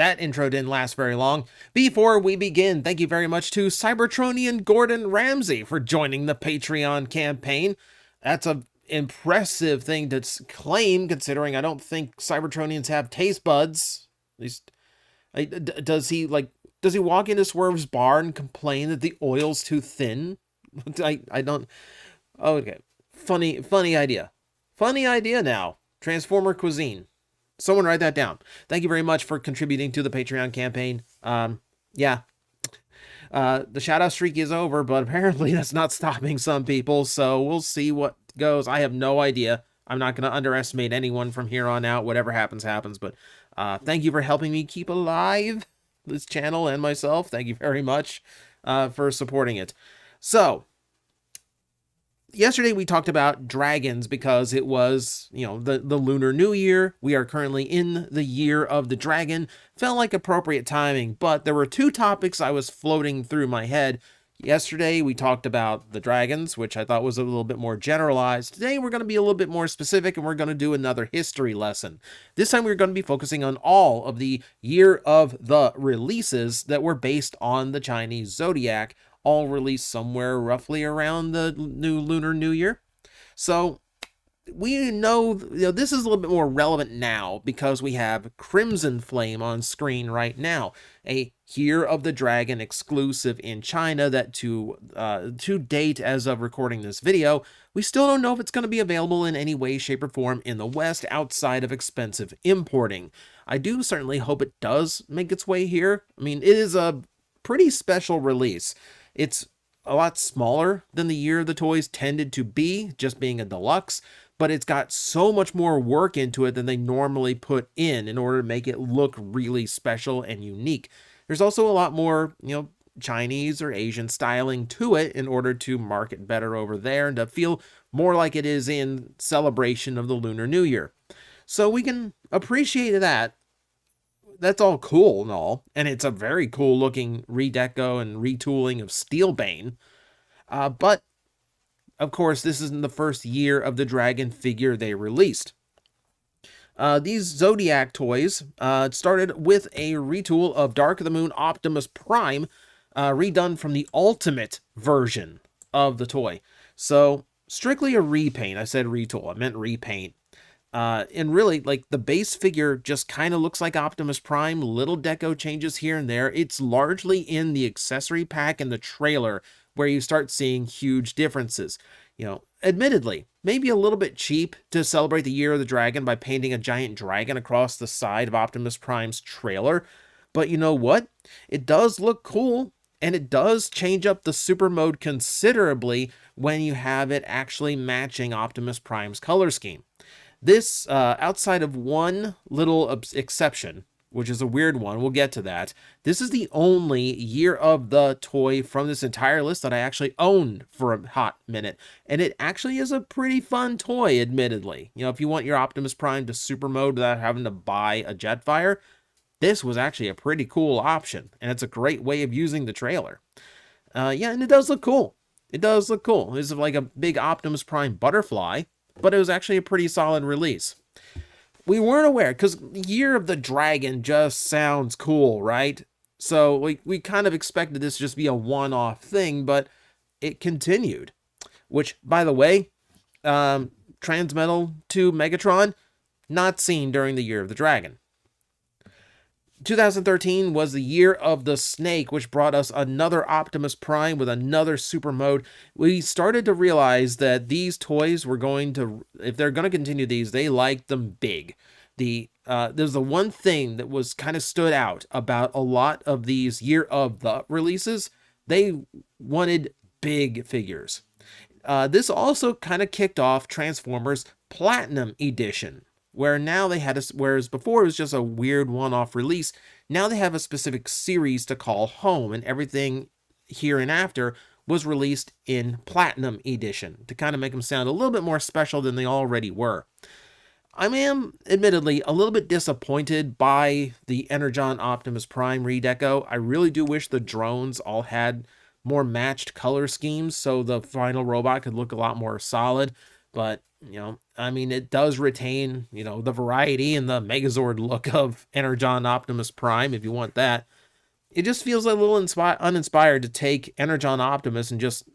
That intro didn't last very long. Before we begin, thank you very much to Cybertronian Gordon Ramsay for joining the Patreon campaign. That's an impressive thing to claim, considering I don't think Cybertronians have taste buds. At least, does he walk into Swerve's bar and complain that the oil's too thin? I don't. Oh, okay. Funny idea. Funny idea now. Transformer cuisine. Someone write that down. Thank you very much for contributing to the Patreon campaign. Yeah. The shoutout streak is over, but apparently that's not stopping some people, so we'll see what goes. I have no idea. I'm not going to underestimate anyone from here on out. Whatever happens, happens. But thank you for helping me keep alive this channel and myself. Thank you very much for supporting it. So, yesterday we talked about dragons because it was, the Lunar New Year. We are currently in the year of the dragon. Felt like appropriate timing, but there were two topics I was floating through my head. Yesterday we talked about the dragons, which I thought was a little bit more generalized. Today we're going to be a little bit more specific, and we're going to do another history lesson. This time we're going to be focusing on all of the year of the releases that were based on the Chinese Zodiac, all released somewhere roughly around the new Lunar New Year. So we know, this is a little bit more relevant now because we have Crimson Flame on screen right now, a Year of the Dragon exclusive in China that to date, as of recording this video, we still don't know if it's going to be available in any way, shape, or form in the West outside of expensive importing. I do certainly hope it does make its way here. I mean, it is a pretty special release. It's a lot smaller than the Year of the Toys tended to be, just being a deluxe, but it's got so much more work into it than they normally put in order to make it look really special and unique. There's also a lot more, Chinese or Asian styling to it in order to market better over there and to feel more like it is in celebration of the Lunar New Year. So we can appreciate that. That's all cool and all, and it's a very cool looking redeco and retooling of Steelbane. But, of course, this isn't the first Year of the Dragon figure they released. These Zodiac toys started with a retool of Dark of the Moon Optimus Prime, redone from the Ultimate version of the toy. So, strictly a repaint. I said retool, I meant repaint. And really, the base figure just kind of looks like Optimus Prime, little deco changes here and there. It's largely in the accessory pack and the trailer where you start seeing huge differences. Admittedly, maybe a little bit cheap to celebrate the Year of the Dragon by painting a giant dragon across the side of Optimus Prime's trailer. But you know what? It does look cool, and it does change up the super mode considerably when you have it actually matching Optimus Prime's color scheme. This, outside of one little exception, which is a weird one, we'll get to that, this is the only Year of the toy from this entire list that I actually owned for a hot minute. And it actually is a pretty fun toy, admittedly. If you want your Optimus Prime to super mode without having to buy a Jetfire, this was actually a pretty cool option. And it's a great way of using the trailer. Yeah, and it does look cool. It does look cool. It's like a big Optimus Prime butterfly, but it was actually a pretty solid release. We weren't aware, because Year of the Dragon just sounds cool, right? So we kind of expected this to just be a one-off thing, but it continued. Which, by the way, Transmetal to Megatron, not seen during the Year of the Dragon. 2013 was the Year of the Snake, which brought us another Optimus Prime with another super mode. We started to realize that these toys were going to, if they're going to continue these, they like them big. There's the one thing that was kind of stood out about a lot of these Year of the releases. They wanted big figures. This also kind of kicked off Transformers Platinum Edition, where now they had whereas before it was just a weird one-off release, now they have a specific series to call home, and everything here and after was released in Platinum Edition to kind of make them sound a little bit more special than they already were. I am, admittedly, a little bit disappointed by the Energon Optimus Prime redeco. I really do wish the drones all had more matched color schemes so the final robot could look a lot more solid. But, I mean, it does retain, the variety and the Megazord look of Energon Optimus Prime, if you want that. It just feels a little uninspired to take Energon Optimus and just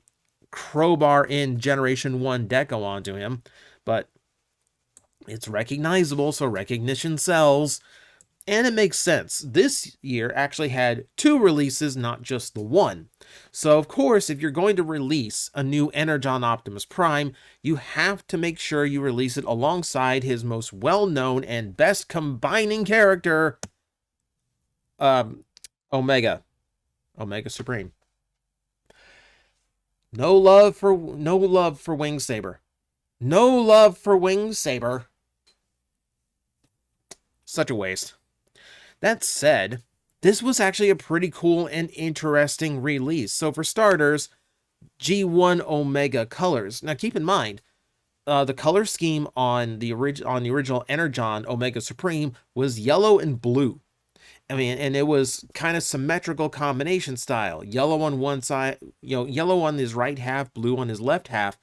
crowbar in Generation 1 Deco onto him. But it's recognizable, so recognition sells. And it makes sense. This year actually had 2 releases, not just the one. So, of course, if you're going to release a new Energon Optimus Prime, you have to make sure you release it alongside his most well-known and best combining character, Omega Supreme. No love for Wing Saber. No love for Wing Saber. Such a waste. That said, this was actually a pretty cool and interesting release. So for starters, G1 Omega colors. Now keep in mind, the color scheme on the original Energon Omega Supreme was yellow and blue. I mean, and it was kind of symmetrical combination style. Yellow on one side, yellow on his right half, blue on his left half.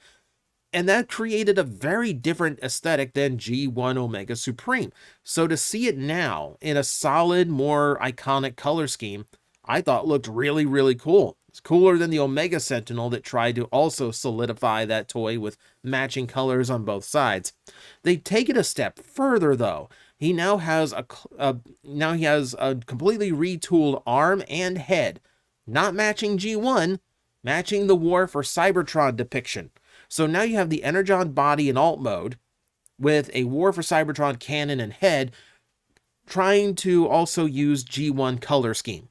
And that created a very different aesthetic than G1 Omega Supreme. So to see it now in a solid, more iconic color scheme, I thought looked really, really cool. It's cooler than the Omega Sentinel that tried to also solidify that toy with matching colors on both sides. They take it a step further though. He now has a completely retooled arm and head, not matching G1, matching the War for Cybertron depiction. So now you have the Energon body in alt mode with a War for Cybertron cannon and head trying to also use G1 color scheme.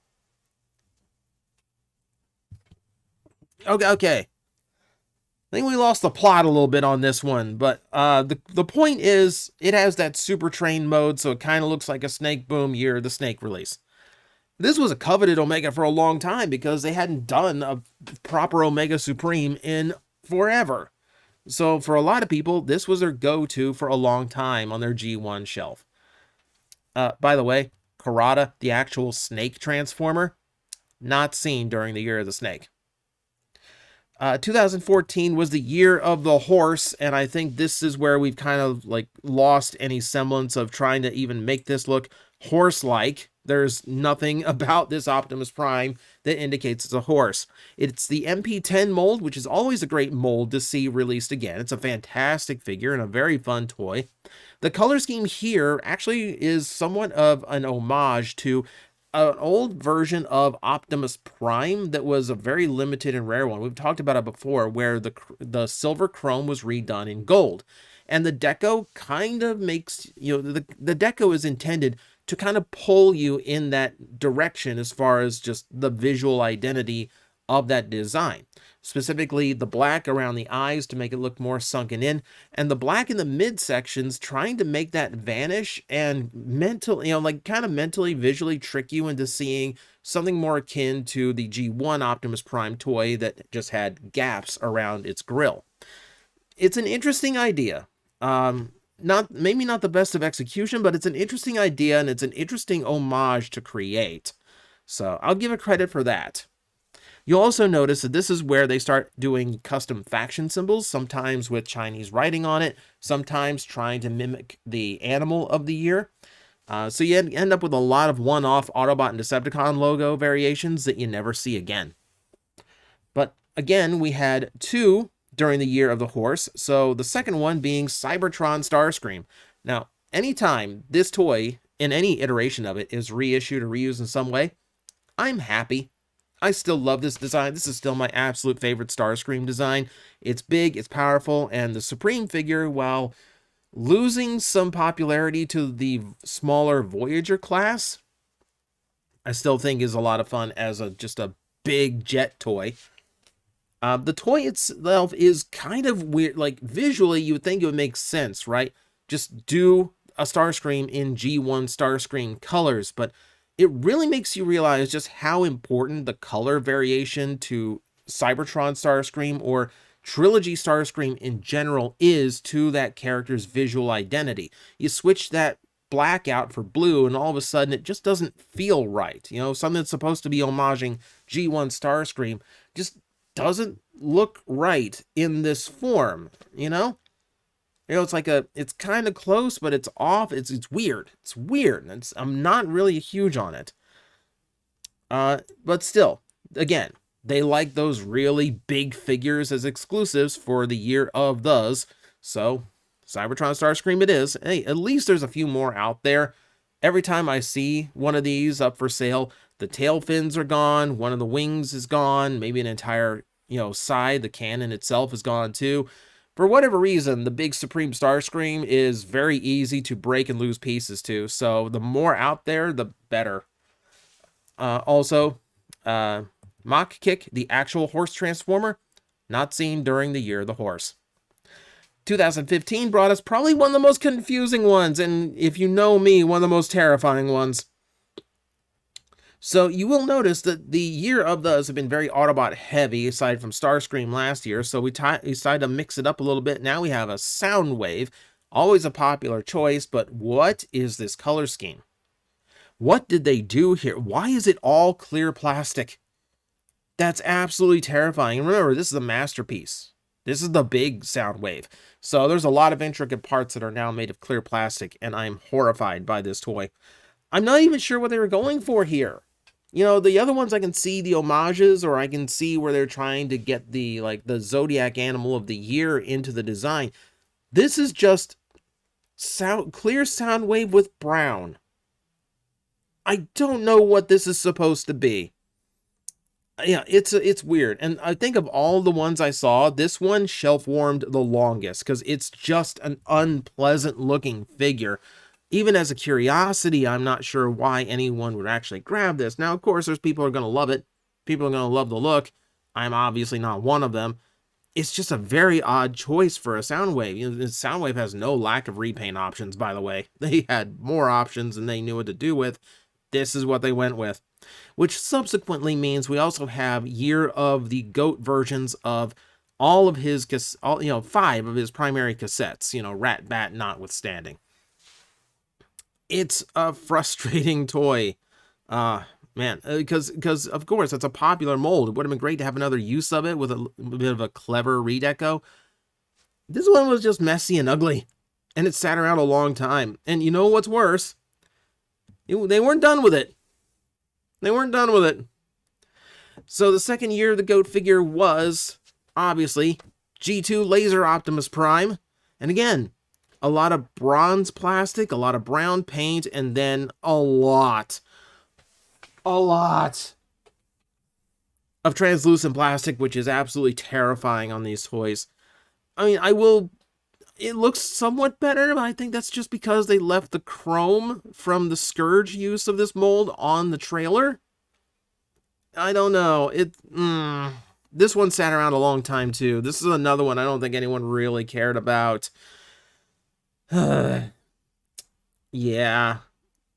Okay. I think we lost the plot a little bit on this one, but the point is it has that super train mode, so it kind of looks like a Snake Boom Year of the Snake release. This was a coveted Omega for a long time because they hadn't done a proper Omega Supreme in forever. So for a lot of people, this was their go-to for a long time on their G1 shelf. By the way, Karada, the actual snake transformer, not seen during the Year of the Snake. 2014 was the year of the horse, and I think this is where we've kind of like lost any semblance of trying to even make this look horse-like. There's nothing about this Optimus Prime that indicates it's a horse. It's the MP10 mold, which is always a great mold to see released again. It's a fantastic figure and a very fun toy. The color scheme here actually is somewhat of an homage to an old version of Optimus Prime that was a very limited and rare one. We've talked about it before, where the silver chrome was redone in gold. And the deco kind of makes, the deco is intended to kind of pull you in that direction as far as just the visual identity of that design. Specifically, the black around the eyes to make it look more sunken in, and the black in the midsections trying to make that vanish and mentally, kind of mentally, visually trick you into seeing something more akin to the G1 Optimus Prime toy that just had gaps around its grill. It's an interesting idea. Maybe not the best of execution, but it's an interesting idea and it's an interesting homage to create. So I'll give it credit for that. You'll also notice that this is where they start doing custom faction symbols, sometimes with Chinese writing on it, sometimes trying to mimic the animal of the year. So you end up with a lot of one-off Autobot and Decepticon logo variations that you never see again. But again, we had 2 during the Year of the Horse, so the second one being Cybertron Starscream. Now, anytime this toy, in any iteration of it, is reissued or reused in some way, I'm happy. I still love this design. This is still my absolute favorite Starscream design. It's big, it's powerful, and the Supreme figure, while losing some popularity to the smaller Voyager class, I still think is a lot of fun as just a big jet toy. The toy itself is kind of weird. Like, visually, you would think it would make sense, right? Just do a Starscream in G1 Starscream colors, but it really makes you realize just how important the color variation to Cybertron Starscream or Trilogy Starscream in general is to that character's visual identity. You switch that black out for blue and all of a sudden it just doesn't feel right. Something that's supposed to be homaging G1 Starscream just doesn't look right in this form, You know, it's kind of close, but it's off. It's weird. It's weird. I'm not really huge on it. But still, again, they like those really big figures as exclusives for the year of those. So, Cybertron Starscream it is. Hey, at least there's a few more out there. Every time I see one of these up for sale, the tail fins are gone, one of the wings is gone, maybe an entire, side, the cannon itself is gone too. For whatever reason, the big Supreme Starscream is very easy to break and lose pieces to, so the more out there, the better. Also, Mach Kick, the actual horse transformer, not seen during the Year of the Horse. 2015 brought us probably one of the most confusing ones, and if you know me, one of the most terrifying ones. So you will notice that the year of those have been very Autobot heavy, aside from Starscream last year, so we decided to mix it up a little bit. Now we have a Soundwave, always a popular choice, but what is this color scheme? What did they do here? Why is it all clear plastic? That's absolutely terrifying. And remember, this is a masterpiece. This is the big Soundwave. So there's a lot of intricate parts that are now made of clear plastic, and I'm horrified by this toy. I'm not even sure what they were going for here. The other ones I can see the homages, or I can see where they're trying to get the Zodiac animal of the year into the design. This is just clear Soundwave with brown. I don't know what this is supposed to be. Yeah, it's weird. And I think of all the ones I saw, this one shelf warmed the longest because it's just an unpleasant looking figure. Even as a curiosity, I'm not sure why anyone would actually grab this. Now, of course, there's people who are going to love it. People are going to love the look. I'm obviously not one of them. It's just a very odd choice for a Soundwave. Soundwave has no lack of repaint options, by the way. They had more options than they knew what to do with. This is what they went with. Which subsequently means we also have year of the GOAT versions of all of his, 5 of his primary cassettes, Rat Bat notwithstanding. It's a frustrating toy, man, because of course it's a popular mold. It would have been great to have another use of it with a bit of a clever redeco. This one was just messy and ugly, and it sat around a long time. And you know what's worse? They weren't done with it. They weren't done with it. So the second year of the GOAT figure was, obviously, G2 Laser Optimus Prime. And again, a lot of bronze plastic, a lot of brown paint, and then a lot of translucent plastic, which is absolutely terrifying on these toys. I mean, it looks somewhat better, but I think that's just because they left the chrome from the Scourge use of this mold on the trailer. I don't know. This one sat around a long time, too. This is another one I don't think anyone really cared about. Yeah.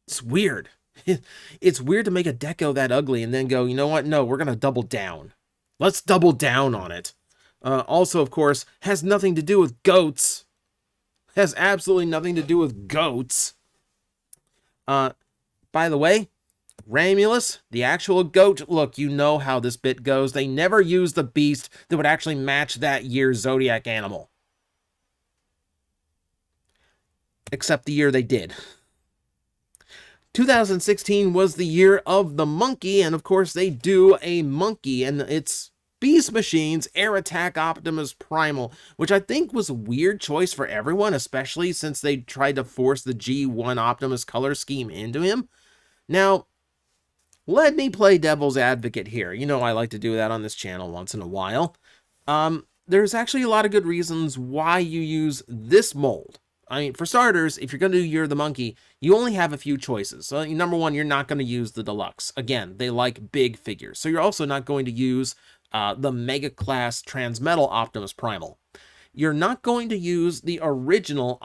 It's weird. It's weird to make a deco that ugly and then go, you know what? No, we're going to double down. Let's double down on it. Also, of course, has nothing to do with goats. Has absolutely nothing to do with goats. By the way, Ramulus, the actual goat, look, you know how this bit goes. They never use the beast that would actually match that year's Zodiac animal. Except the year they did. 2016 was the year of the monkey, and of course they do a monkey, and it's Beast Machine's Air Attack Optimus Primal, which I think was a weird choice for everyone, especially since they tried to force the G1 Optimus color scheme into him. Now, let me play devil's advocate here. You know I like to do that on this channel once in a while. There's actually a lot of good reasons why you use this mold. I mean, for starters, if you're going to do Year of the Monkey, you only have a few choices. So, number one, you're not going to use the Deluxe. Again, they like big figures. So you're also not going to use the Mega Class Transmetal Optimus Primal. You're not going to use the original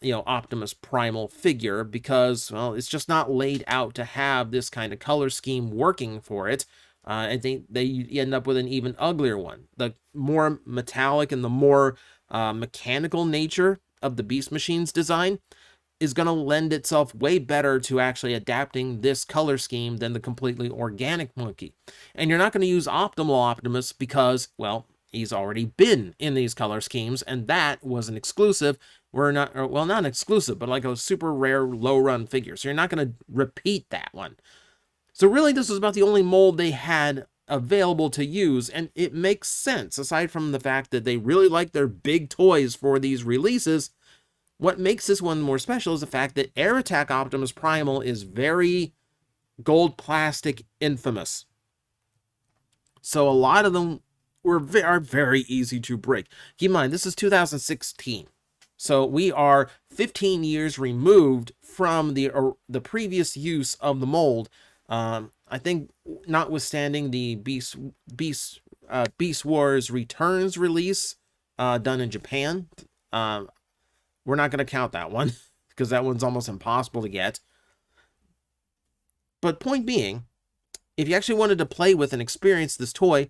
Optimus Primal figure because, well, it's just not laid out to have this kind of color scheme working for it. I think they end up with an even uglier one. The more metallic and the more mechanical nature of the Beast Machine's design is going to lend itself way better to actually adapting this color scheme than the completely organic monkey. And you're not going to use Optimal Optimus because, well, He's already been in these color schemes, and that was an exclusive. We're not, or, well, not an exclusive, but like a super rare low run figure. So you're not going to repeat that one. So really, this was about the only mold they had available to use, and it makes sense, aside from the fact that they really like their big toys for these releases. What makes this one more special is the fact that Air Attack Optimus Primal is very gold plastic infamous. So a lot of them are very easy to break. Keep in mind, this is 2016. So we are 15 years removed from the previous use of the mold. I think, notwithstanding the Beast Wars Returns release done in Japan, we're not going to count that one because that one's almost impossible to get. But point being, if you actually wanted to play with and experience this toy,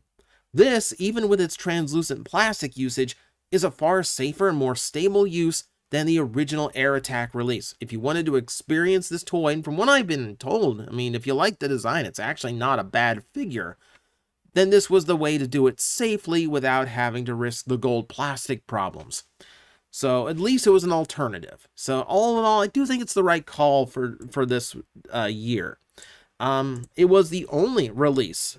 this, even with its translucent plastic usage, is a far safer and more stable use than the original Air Attack release. If you wanted to experience this toy, and from what I've been told, I mean, if you like the design, it's actually not a bad figure, then this was the way to do it safely without having to risk the gold plastic problems. So at least it was an alternative. So all in all, I do think it's the right call for this year. It was the only release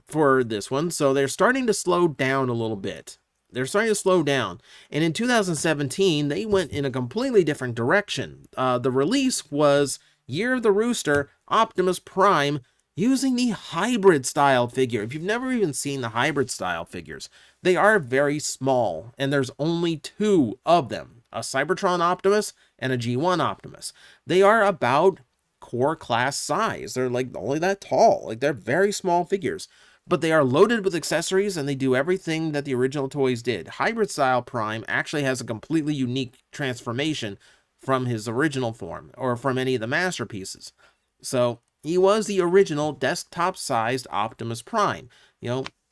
for this one, so they're starting to slow down a little bit. They're starting to slow down. And in 2017, they went in a completely different direction. The release was Year of the Rooster, Optimus Prime, using the hybrid style figure. If you've never even seen the hybrid style figures, they are very small, and there's only 2 of them, a Cybertron Optimus and a G1 Optimus. They are about core class size. They're like only that tall. Like, they're very small figures, but they are loaded with accessories, and they do everything that the original toys did. Hybrid style Prime actually has a completely unique transformation from his original form, or from any of the masterpieces. So he was the original desktop-sized Optimus Prime.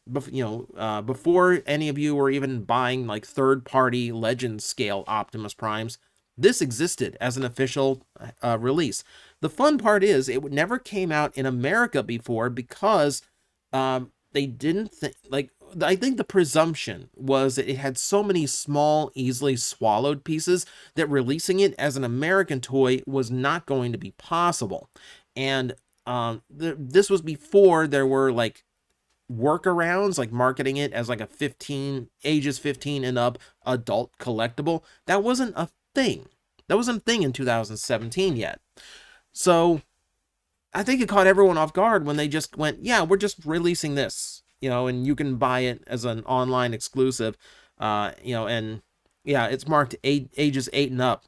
Before any of you were even buying like third-party Legend scale Optimus Primes, this existed as an official release. The fun part is it never came out in America before because they didn't think, like, I think the presumption was that it had so many small, easily swallowed pieces that releasing it as an American toy was not going to be possible. And this was before there were like workarounds, like marketing it as like a ages 15 and up adult collectible. That wasn't a thing. That wasn't a thing in 2017 yet. So I think it caught everyone off guard when they just went, yeah, we're just releasing this, and you can buy it as an online exclusive, and yeah, it's marked ages 8 and up.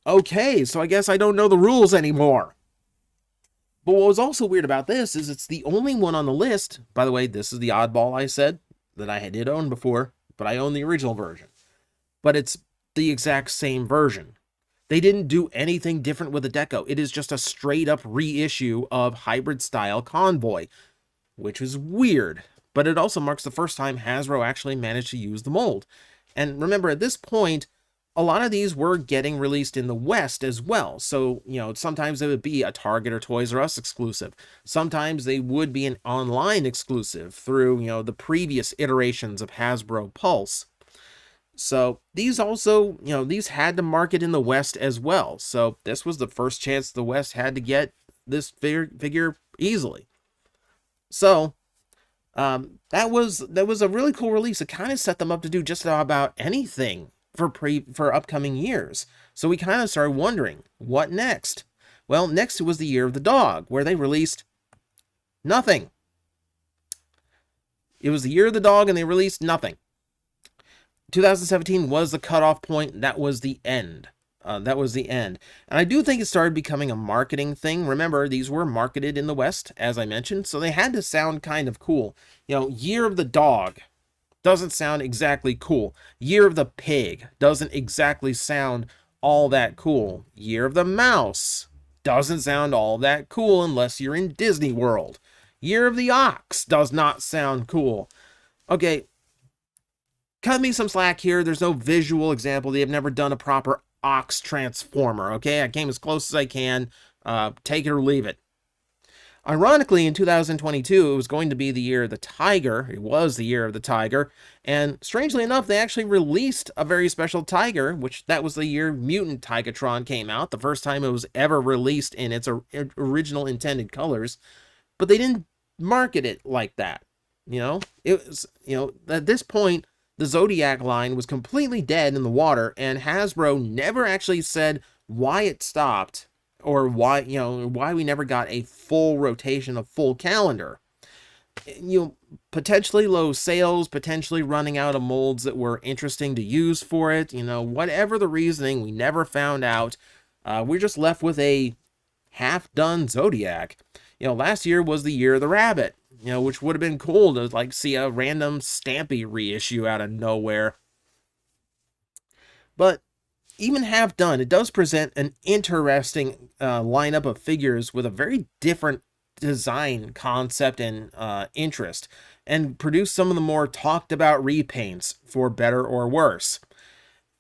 Okay, so I guess I don't know the rules anymore. But what was also weird about this is it's the only one on the list. By the way, this is the oddball I said that I did own before, but I own the original version. But it's the exact same version. They didn't do anything different with the deco. It is just a straight up reissue of hybrid style Convoy, which is weird, but it also marks the first time Hasbro actually managed to use the mold. And remember, at this point, a lot of these were getting released in the West as well. So, sometimes it would be a Target or Toys R Us exclusive. Sometimes they would be an online exclusive through, the previous iterations of Hasbro Pulse. So these also, these had to market in the West as well. So this was the first chance the West had to get this figure easily. So that was a really cool release. It kind of set them up to do just about anything for upcoming years. So we kind of started wondering, what next? Well, next was the Year of the Dog, where they released nothing. It was the Year of the Dog, and they released nothing. 2017 was the cutoff point. That was the end. And I do think it started becoming a marketing thing. Remember, these were marketed in the West, as I mentioned, so they had to sound kind of cool. Year of the Dog doesn't sound exactly cool. Year of the Pig doesn't exactly sound all that cool. Year of the Mouse doesn't sound all that cool unless you're in Disney World. Year of the Ox does not sound cool. Okay, cut me some slack here. There's no visual example. They have never done a proper ox transformer, okay? I came as close as I can. Take it or leave it. Ironically, in 2022, it was going to be the year of the tiger. It was the year of the tiger. And strangely enough, they actually released a very special tiger, which that was the year Mutant Tigatron came out, the first time it was ever released in its original intended colors. But they didn't market it like that. It was, at this point, the Zodiac line was completely dead in the water, and Hasbro never actually said why it stopped or why we never got a full rotation of full calendar. Potentially low sales, potentially running out of molds that were interesting to use for it, whatever the reasoning, we never found out. We're just left with a half-done Zodiac. Last year was the year of the rabbit, which would have been cool to see a random Stampy reissue out of nowhere. But even half done, it does present an interesting lineup of figures with a very different design concept and interest, and produce some of the more talked about repaints, for better or worse.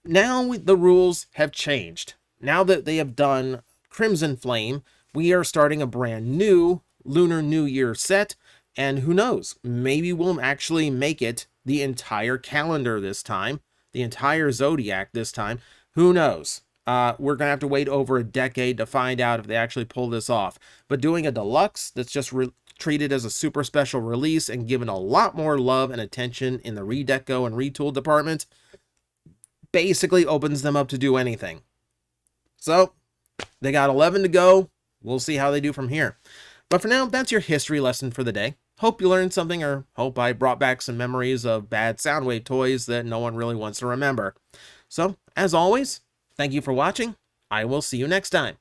Now the rules have changed. Now that they have done Crimson Flame, we are starting a brand new Lunar New Year set, and who knows, maybe we'll actually make it the entire calendar this time, the entire Zodiac this time. Who knows? We're going to have to wait over a decade to find out if they actually pull this off. But doing a deluxe that's just treated as a super special release and given a lot more love and attention in the redeco and retool department basically opens them up to do anything. So, they got 11 to go. We'll see how they do from here. But for now, that's your history lesson for the day. Hope you learned something, or hope I brought back some memories of bad Soundwave toys that no one really wants to remember. So, as always, thank you for watching. I will see you next time.